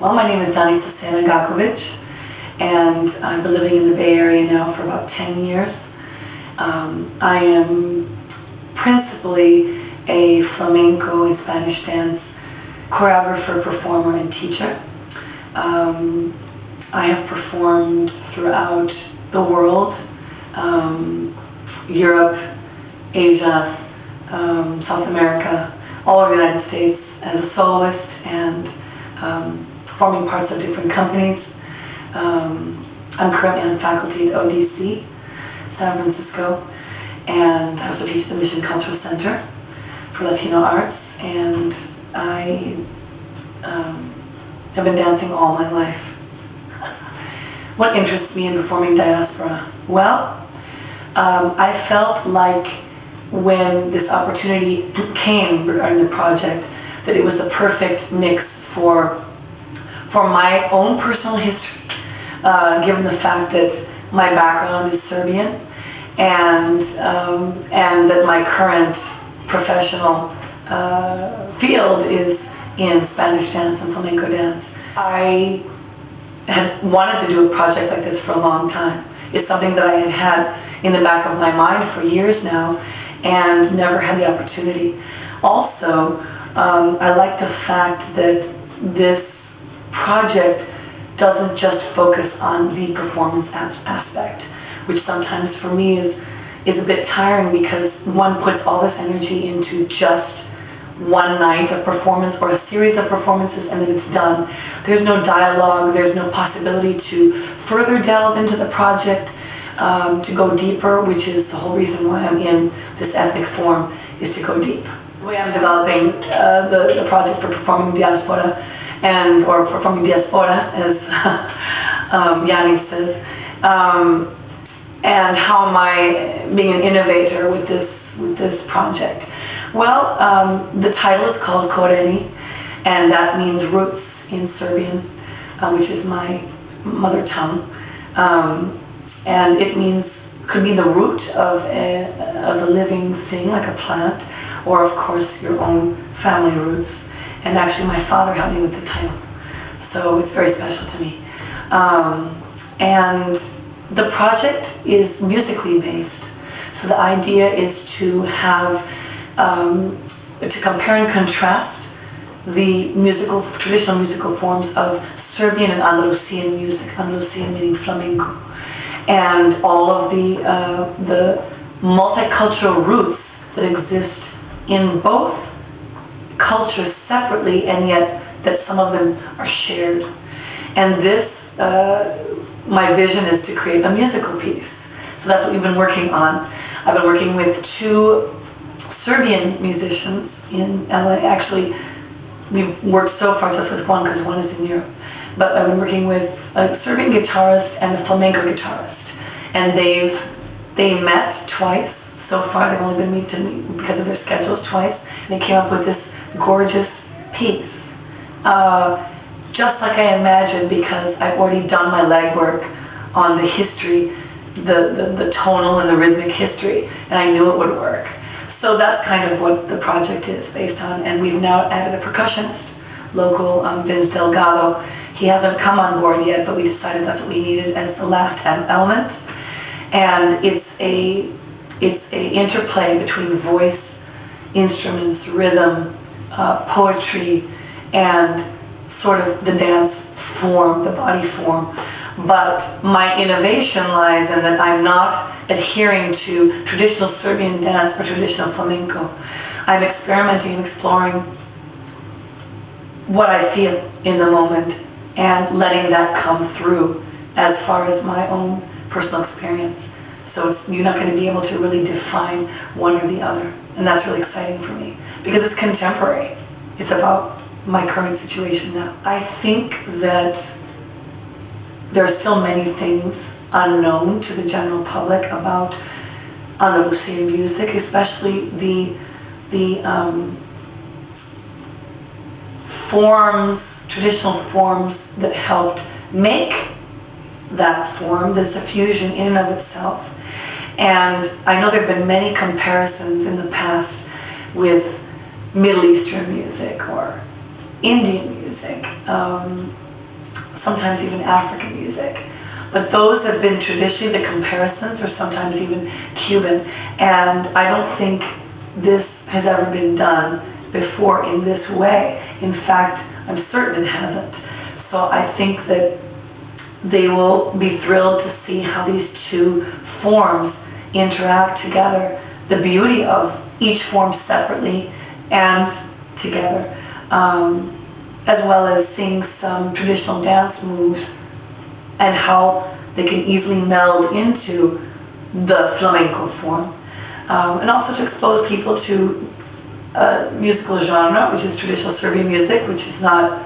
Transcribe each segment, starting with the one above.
Well, my name is Danica Sena Gakovich, and I've been living in the Bay Area now for about 10 years. I am principally a flamenco and Spanish dance choreographer, performer, and teacher. I have performed throughout the world, Europe, Asia, South America, all over the United States as a soloist and performing parts of different companies. I'm currently on faculty at ODC, San Francisco, and I also teach the Mission Cultural Center for Latino Arts, and I have been dancing all my life. What interests me in performing Diaspora? Well, I felt like when this opportunity came regarding the project that it was the perfect mix for my own personal history, given the fact that my background is Serbian and that my current professional field is in Spanish dance and flamenco dance. I had wanted to do a project like this for a long time. It's something that I had had in the back of my mind for years now and never had the opportunity. Also, I like the fact that this project doesn't just focus on the performance aspect, which sometimes for me is a bit tiring because one puts all this energy into just one night of performance or a series of performances and then it's done. There's no dialogue, there's no possibility to further delve into the project, to go deeper, which is the whole reason why I'm in this ethnic form, is to go deep. The way I'm developing the project for performing Diaspora, or performing Diaspora, as Yanni says, and how am I being an innovator with this project? Well, the title is called Koreni, and that means roots in Serbian, which is my mother tongue, and it means, could be the root of a living thing, like a plant, or of course your own family roots. And actually my father helped me with the title, so it's very special to me. And the project is musically based, so the idea is to have, to compare and contrast the traditional musical forms of Serbian and Andalusian music, Andalusian meaning flamenco, and all of the multicultural roots that exist in both cultures separately, and yet that some of them are shared. And this, my vision is to create a musical piece. So that's what we've been working on. I've been working with two Serbian musicians in LA. Actually, we've worked so far just with one because one is in Europe. But I've been working with a Serbian guitarist and a flamenco guitarist. And they met twice so far. They've only been meeting to meet because of their schedules twice. And they came up with this gorgeous piece, just like I imagined, because I've already done my legwork on the history, the tonal and the rhythmic history, and I knew it would work. So that's kind of what the project is based on, and we've now added a percussionist, local Vince Delgado. He hasn't come on board yet, but we decided that's what we needed as the last element, and it's a interplay between voice, instruments, rhythm, poetry, and sort of the dance form, the body form. But my innovation lies in that I'm not adhering to traditional Serbian dance or traditional flamenco. I'm experimenting and exploring what I feel in the moment and letting that come through as far as my own personal experience. So you're not going to be able to really define one or the other. And that's really exciting for me, because it's contemporary. It's about my current situation now. I think that there are still many things unknown to the general public about Andalusian music, especially the forms, traditional forms that helped make that form, this fusion in and of itself. And I know there have been many comparisons in the past with Middle Eastern music or Indian music, sometimes even African music. But those have been traditionally the comparisons, or sometimes even Cuban. And I don't think this has ever been done before in this way. In fact, I'm certain it hasn't. So I think that they will be thrilled to see how these two forms interact together. The beauty of each form separately and together, as well as seeing some traditional dance moves and how they can easily meld into the flamenco form. And also to expose people to a musical genre, which is traditional Serbian music, which is not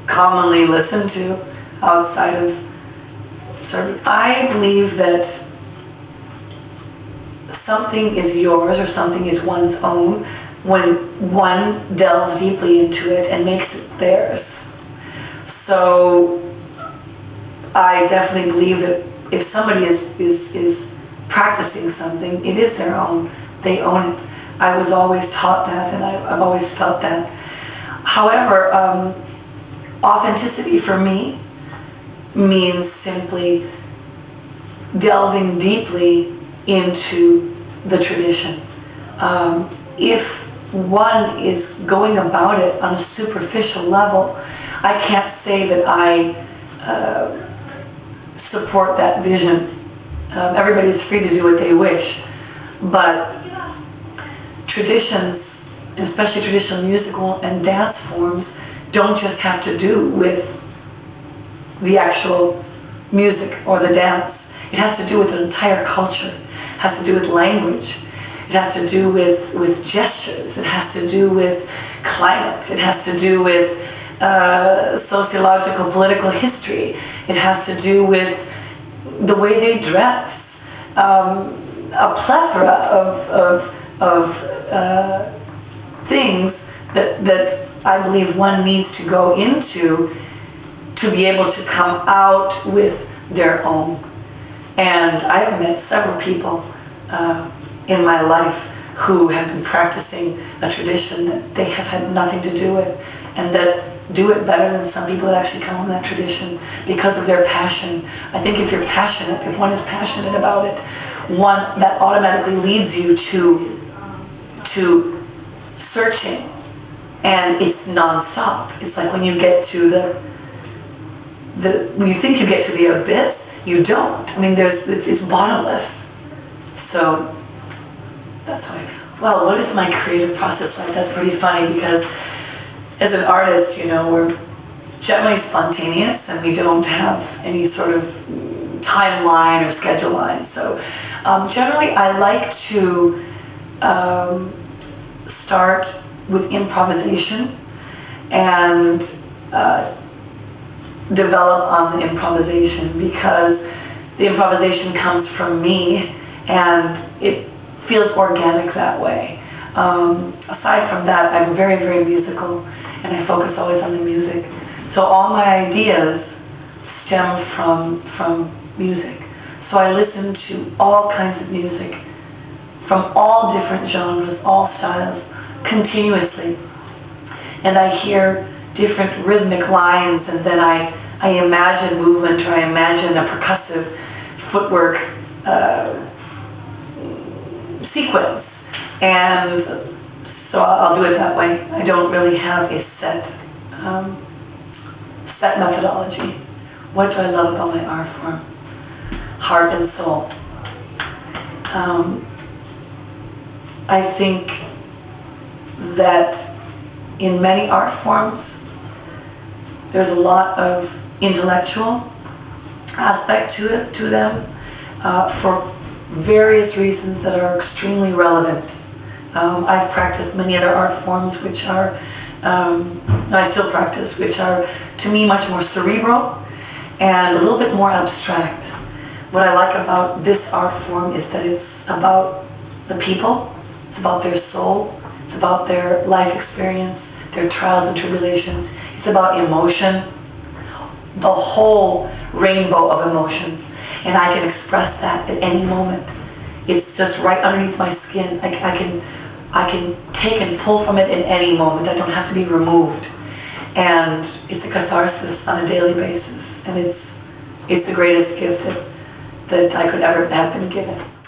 commonly listened to outside of Serbia. I believe that something is yours or something is one's own when one delves deeply into it and makes it theirs. So I definitely believe that if somebody is practicing something, it is their own. They own it. I was always taught that, and I've always felt that. However, authenticity for me means simply delving deeply into the tradition. If one is going about it on a superficial level, I can't say that I support that vision. Everybody is free to do what they wish, but traditions, especially traditional musical and dance forms, don't just have to do with the actual music or the dance. It has to do with an entire culture. It has to do with language. It has to do with gestures. It has to do with climate. It has to do with sociological, political history. It has to do with the way they dress. A plethora of things that I believe one needs to go into to be able to come out with their own. And I've met several people in my life who have been practicing a tradition that they have had nothing to do with, and that do it better than some people that actually come from that tradition because of their passion. I think if you're passionate, if one is passionate about it, one that automatically leads you to searching, and it's nonstop. It's like when you get to when you think you get to the abyss, you don't. I mean, it's bottomless. So that's why. Well, what is my creative process like? That's pretty funny because as an artist, we're generally spontaneous and we don't have any sort of timeline or schedule line. So generally, I like to start with improvisation and develop on the improvisation, because the improvisation comes from me and it feels organic that way. Aside from that, I'm very, very musical and I focus always on the music. So all my ideas stem from music. So I listen to all kinds of music from all different genres, all styles, continuously. And I hear different rhythmic lines, and then I imagine movement, or I imagine a percussive footwork sequence. And so I'll do it that way. I don't really have a set methodology. What do I love about my art form? Heart and soul. I think that in many art forms, there's a lot of intellectual aspect to them for various reasons that are extremely relevant. I've practiced many other art forms which are, I still practice, which are to me much more cerebral and a little bit more abstract. What I like about this art form is that it's about the people, it's about their soul, it's about their life experience, their trials and tribulations. It's about emotion, the whole rainbow of emotions, and I can express that at any moment. It's just right underneath my skin. I can take and pull from it in any moment. I don't have to be removed, and it's a catharsis on a daily basis. and it's the greatest gift that I could ever have been given.